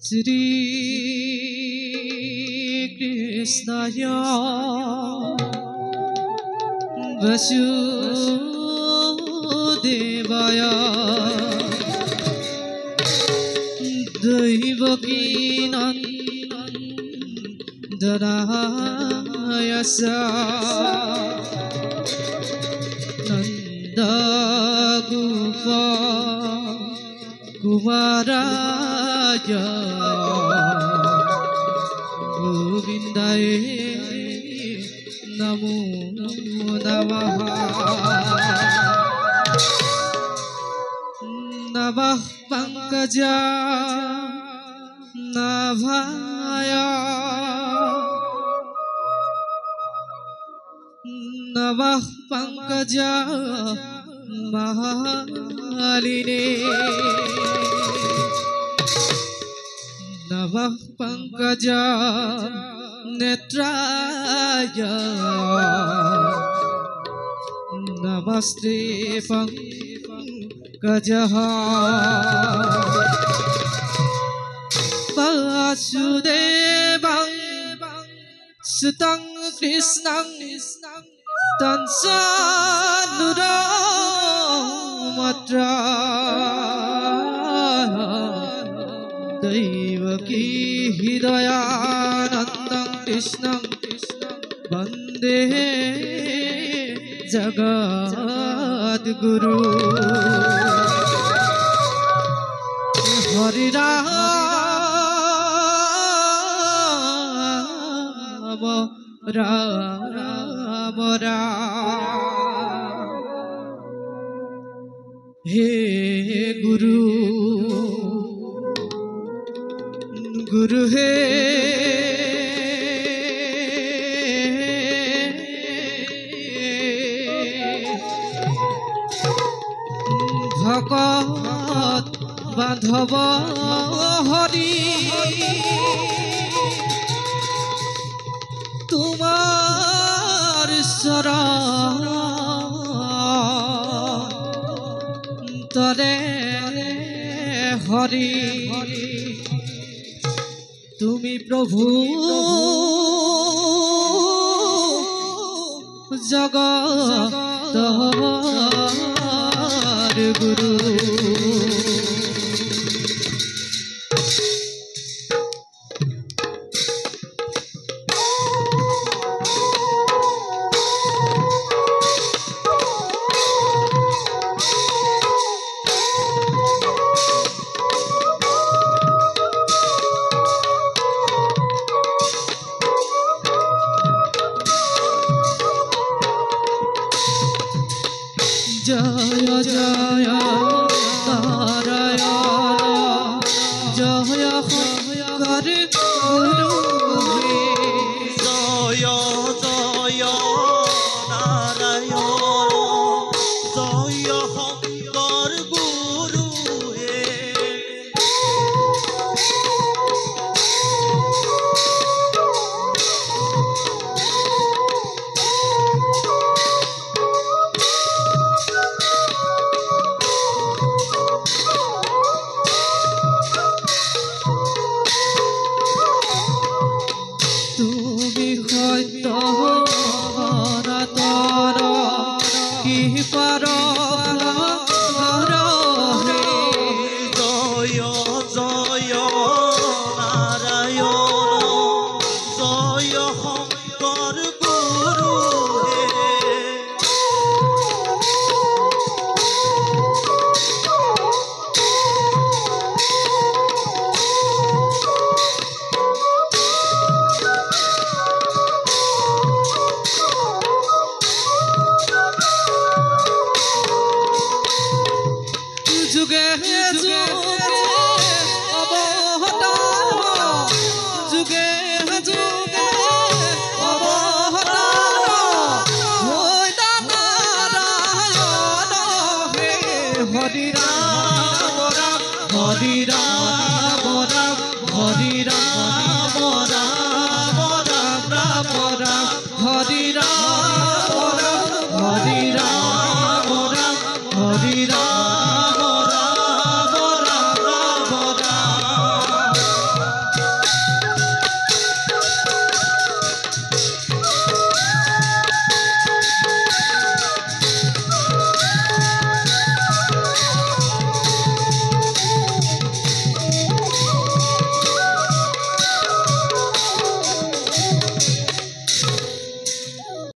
Shri Krishnaya Vasudevaya Devaki Nandanaya Nanda Gopa Kumaraya Govindaye Namo Namaha Navah Pankaja Navaya Navah Pankaja Mahaline Navah Pankaja Netraya Namaste Pankajaha Vasudevang Sutang Krishnang Tansanudamatra Devaki Hidayanandam Krishnam Vande Jagat Guru Hari Rama Rama Rama He Guru Guru He Bhagat Bandhava Hari Tumar Saran Tare Hari Tumi Prabhu Jagat Guru Jaya Jaya Narayana Jaya Hari Guru Jaya Jaya Narayana Jaya Hari Guru Hari Ram, Hari Ram, Hari Ram.